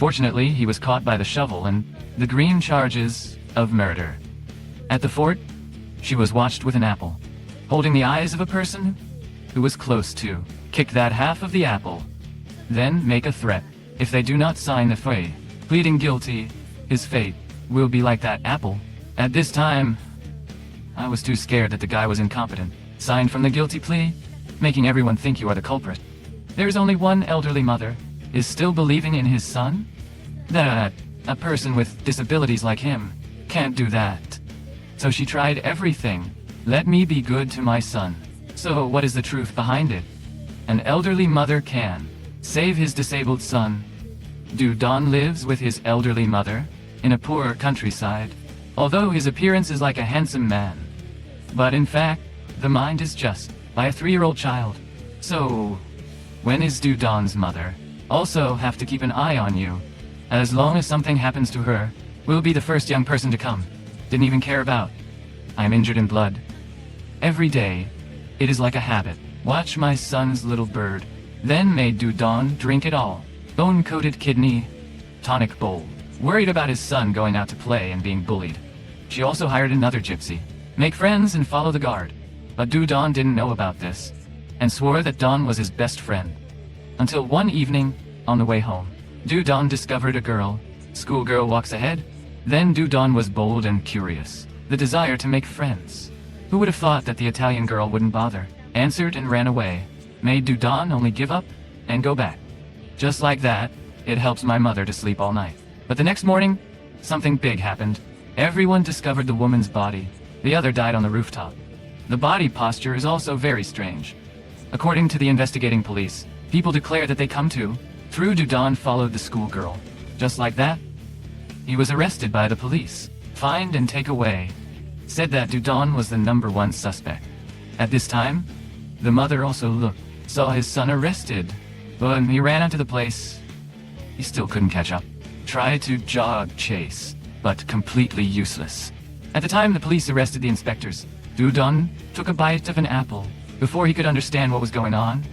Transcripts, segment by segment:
Fortunately, he was caught by the shovel and the green charges of murder. At the fort, she was watched with an apple, holding the eyes of a person who was close to kick that half of the apple, then make a threat. If they do not sign the plea, pleading guilty, his fate will be like that apple. At this time, I was too scared that the guy was incompetent. Signed from the guilty plea, making everyone think you are the culprit. There's only one elderly mother, is still believing in his son? That a person with disabilities like him can't do that. So she tried everything. Let me be good to my son. So what is the truth behind it? An elderly mother can save his disabled son. Don lives with his elderly mother in a poor countryside, although his appearance is like a handsome man. But in fact, the mind is just by a 3-year-old child. So, when is Don's mother also have to keep an eye on you? As long as something happens to her, we'll be the first young person to come. Didn't even care about. I'm injured in blood. Every day, it is like a habit. Watch my son's little bird. Then made Don drink it all. Bone-coated kidney, tonic bowl. Worried about his son going out to play and being bullied. She also hired another gypsy. Make friends and follow the guard. But Don didn't know about this, and swore that Don was his best friend. Until one evening, on the way home, Don discovered a girl. Schoolgirl walks ahead. Then Don was bold and curious. The desire to make friends. Who would have thought that the Italian girl wouldn't bother? Answered and ran away. Made Don only give up and go back. Just like that, it helps my mother to sleep all night. But the next morning, something big happened. Everyone discovered the woman's body. The other died on the rooftop. The body posture is also very strange. According to the investigating police, people declare that they come to, through Don followed the schoolgirl. Just like that, he was arrested by the police, fined and take away. Said that Don was the #1 suspect. At this time, the mother also saw his son arrested. But when he ran out to the place, he still couldn't catch up. Tried to jog chase, but completely useless. At the time the police arrested the inspectors, Don took a bite of an apple before he could understand what was going on.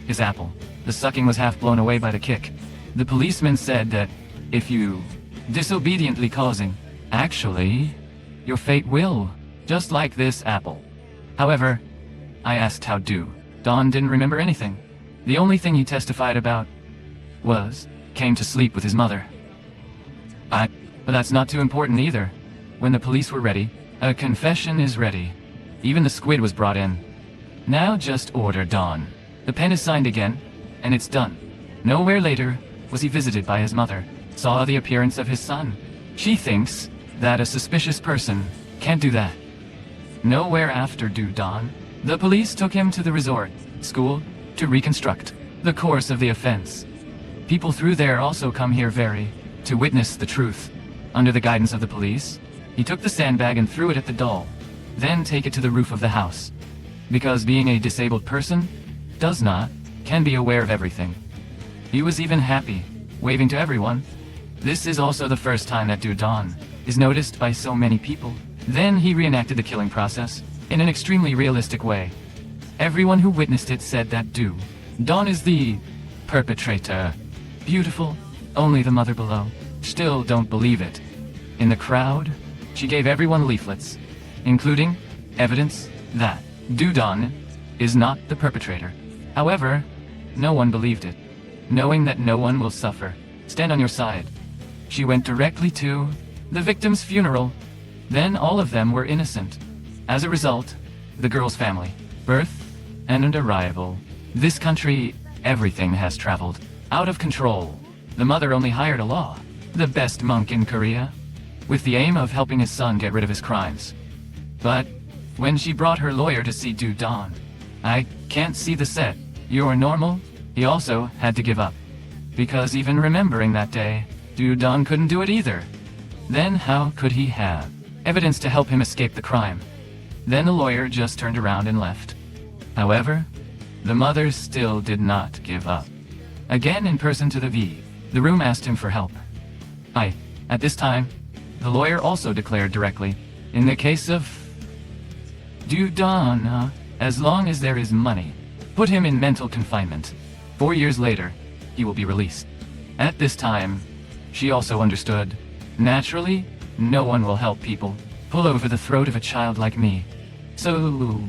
His apple. The sucking was half blown away by the kick. The policeman said that if you disobediently causing, actually, your fate will, just like this apple. However, I asked how Don didn't remember anything. The only thing he testified about came to sleep with his mother. But that's not too important either. When the police were ready, a confession is ready. Even the squid was brought in. Now just order Don. The pen is signed again, and it's done. Nowhere later was he visited by his mother, saw the appearance of his son. She thinks that a suspicious person can't do that. Nowhere after Don. The police took him to the resort school to reconstruct the course of the offense. People through there also come here to witness the truth. Under the guidance of the police, he took the sandbag and threw it at the doll, then take it to the roof of the house. Because being a disabled person can be aware of everything. He was even happy, waving to everyone. This is also the first time that Don is noticed by so many people. Then he reenacted the killing process in an extremely realistic way. Everyone who witnessed it said that Don is the perpetrator. Beautiful, only the mother below still don't believe it. In the crowd, she gave everyone leaflets, including evidence that Don is not the perpetrator. However, no one believed it. Knowing that no one will suffer, stand on your side. She went directly to the victim's funeral. Then all of them were innocent. As a result, the girl's family, birth, and arrival. This country, everything has traveled out of control. The mother only hired a law, the best monk in Korea, with the aim of helping his son get rid of his crimes. But when she brought her lawyer to see Don, I can't see the set. You're normal. He also had to give up. Because even remembering that day, Don couldn't do it either. Then how could he have evidence to help him escape the crime? Then the lawyer just turned around and left. However, the mother still did not give up. Again in person to the room asked him for help. At this time, the lawyer also declared directly, in the case of Don, as long as there is money, put him in mental confinement. 4 years later, he will be released. At this time, she also understood. Naturally, no one will help people pull over the throat of a child like me. So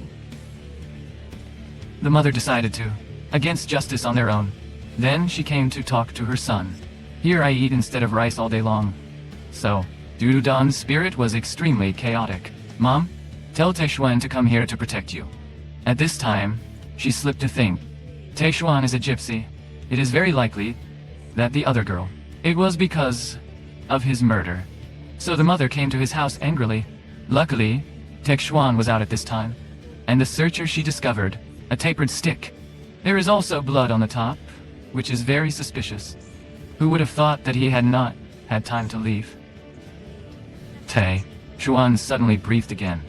the mother decided to against justice on their own. Then she came to talk to her son. Here I eat instead of rice all day long. So, Dudon's spirit was extremely chaotic. Mom, tell Taeshuan to come here to protect you. At this time, she slipped to think. Taeshuan is a gypsy. It is very likely that the other girl. It was because of his murder. So the mother came to his house angrily. Luckily, Taeshuan was out at this time. And the searcher she discovered a tapered stick. There is also blood on the top, which is very suspicious. Who would have thought that he had not had time to leave? Taeshuan suddenly breathed again,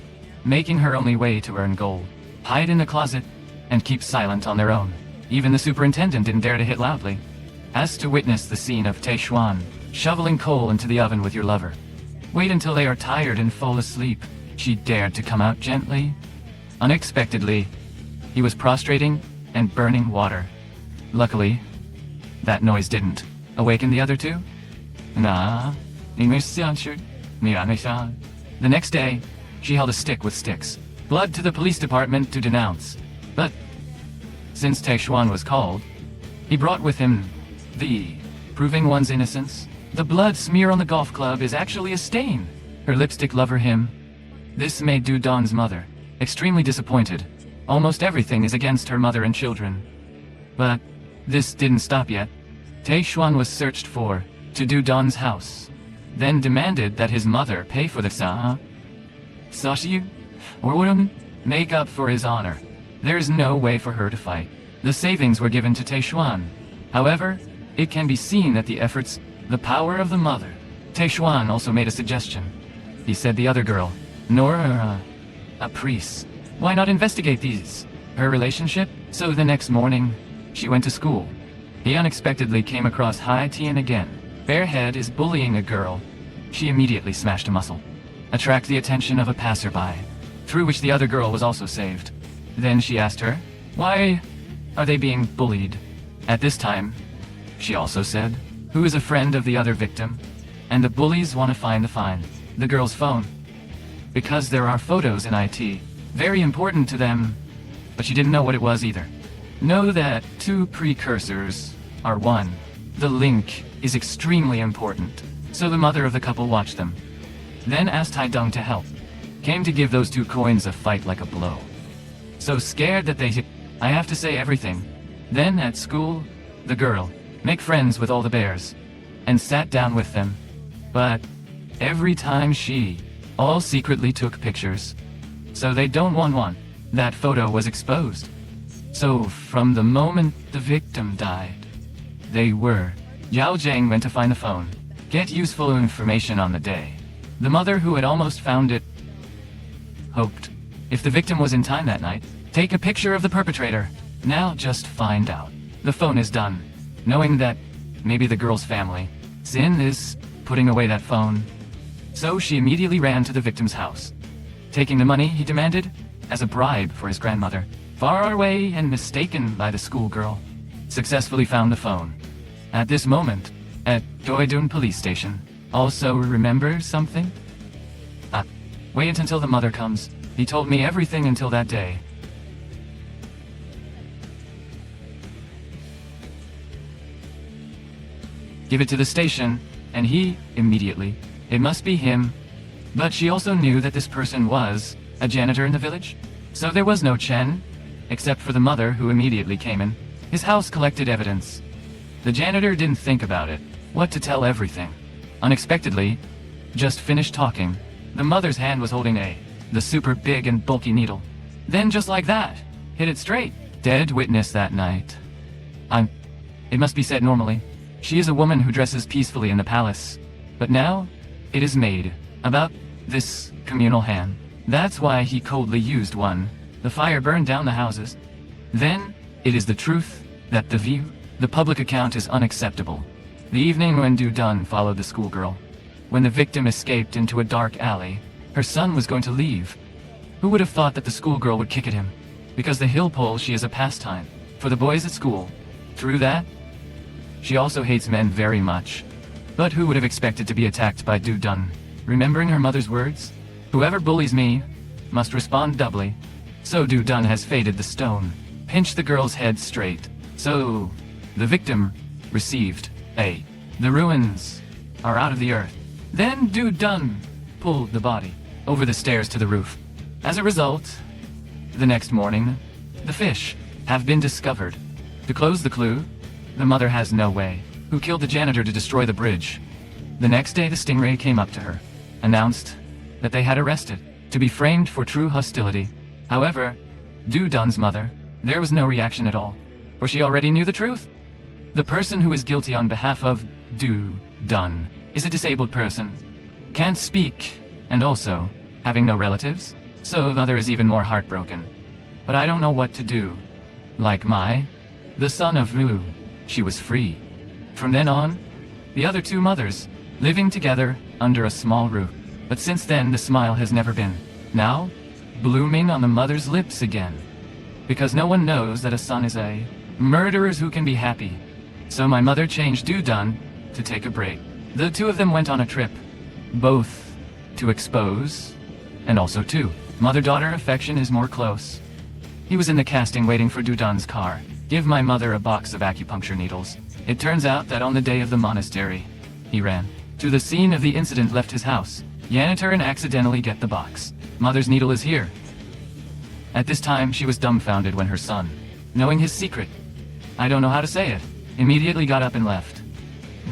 making her only way to earn gold. Hide in the closet and keep silent on their own. Even the superintendent didn't dare to hit loudly. As to witness the scene of Taeshuan shoveling coal into the oven with your lover. Wait until they are tired and fall asleep. She dared to come out gently. Unexpectedly, he was prostrating and burning water. Luckily, that noise didn't awaken the other two. The next day, she held a stick with sticks. Blood to the police department to denounce. But since Taeshuan was called, he brought with him the proving one's innocence. The blood smear on the golf club is actually a stain. Her lipstick lover him. This made Dudon's mother extremely disappointed. Almost everything is against her mother and children. But this didn't stop yet. Taeshuan was searched for to Dudon's house, then demanded that his mother pay for the sashi or make up for his honor. There's no way for her to fight. The savings were given to Taeshuan. However, it can be seen that the power of the mother. Taeshuan also made a suggestion. He said the other girl, nor a priest. Why not investigate her relationship? So the next morning, she went to school. He unexpectedly came across Hai Tian again. Barehead is bullying a girl. She immediately smashed a muscle. Attract the attention of a passerby, through which the other girl was also saved. Then she asked her, why are they being bullied? At this time, she also said, who is a friend of the other victim, and the bullies want to find the girl's phone. Because there are photos in IT, very important to them, but she didn't know what it was either. Know that two precursors are one. The link is extremely important. So the mother of the couple watched them. Then asked Haidong to help. Came to give those two coins a fight like a blow. So scared that I have to say everything. Then at school, the girl, make friends with all the bears, and sat down with them. But every time she, all secretly took pictures. So they don't want one. That photo was exposed. So from the moment the victim died, Yao Zhang went to find the phone, get useful information on the day. The mother who had almost found it hoped, if the victim was in time that night, take a picture of the perpetrator. Now just find out. The phone is done, knowing that maybe the girl's family, Sin, is putting away that phone. So she immediately ran to the victim's house, taking the money he demanded as a bribe for his grandmother. Far away and mistaken by the schoolgirl, successfully found the phone. At this moment, at Doidun police station. Also remember something? Wait until the mother comes. He told me everything until that day. Give it to the station, and he, immediately, it must be him. But she also knew that this person was a janitor in the village. So there was no Chen, except for the mother who immediately came in. His house collected evidence. The janitor didn't think about it, what to tell everything. Unexpectedly, just finished talking, the mother's hand was holding the super big and bulky needle. Then just like that, hit it straight. Dead witness that night. It must be said normally. She is a woman who dresses peacefully in the palace. But now, it is made about this communal hand. That's why he coldly used one. The fire burned down the houses. Then, it is the truth that the public account is unacceptable. The evening when Dudun followed the schoolgirl. When the victim escaped into a dark alley, her son was going to leave. Who would have thought that the schoolgirl would kick at him? Because the hill pole she is a pastime for the boys at school. Through that, she also hates men very much. But who would have expected to be attacked by Du Dun? Remembering her mother's words? Whoever bullies me must respond doubly. So Du Dun has faded the stone, pinched the girl's head straight. So the victim received a. The ruins are out of the earth. Then Du Dun pulled the body over the stairs to the roof. As a result, the next morning, the fish have been discovered. To close the clue, the mother has no way. Who killed the janitor to destroy the bridge? The next day the stingray came up to her, announced that they had arrested, to be framed for true hostility. However, Du Dun's mother, there was no reaction at all, for she already knew the truth. The person who is guilty on behalf of Du Dun is a disabled person, can't speak, and also having no relatives, so the mother is even more heartbroken. But I don't know what to do. Like the son of Wu, she was free. From then on, the other two mothers, living together under a small roof. But since then the smile has never been, now, blooming on the mother's lips again. Because no one knows that a son is a murderers who can be happy. So my mother changed Du Dun to take a break. The two of them went on a trip, both to expose, and also to mother-daughter affection is more close. He was in the casting waiting for Du Dun's car. Give my mother a box of acupuncture needles. It turns out that on the day of the monastery, he ran to the scene of the incident, left his house, janitor, and accidentally get the box. Mother's needle is here. At this time she was dumbfounded when her son, knowing his secret, I don't know how to say it, immediately got up and left.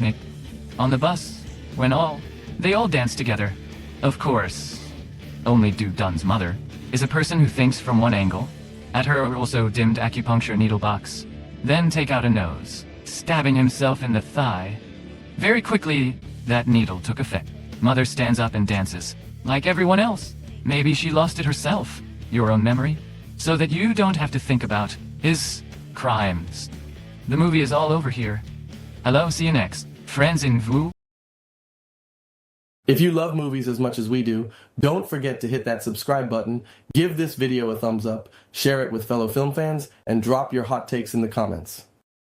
Nick, on the bus, when they all danced together. Of course, only Du Dun's mother is a person who thinks from one angle. At her also dimmed acupuncture needle box. Then take out a nose, stabbing himself in the thigh. Very quickly, that needle took effect. Mother stands up and dances, like everyone else. Maybe she lost it herself, your own memory, so that you don't have to think about his crimes. The movie is all over here. Hello, see you next. Friends in Vu. If you love movies as much as we do, don't forget to hit that subscribe button, give this video a thumbs up, share it with fellow film fans, and drop your hot takes in the comments.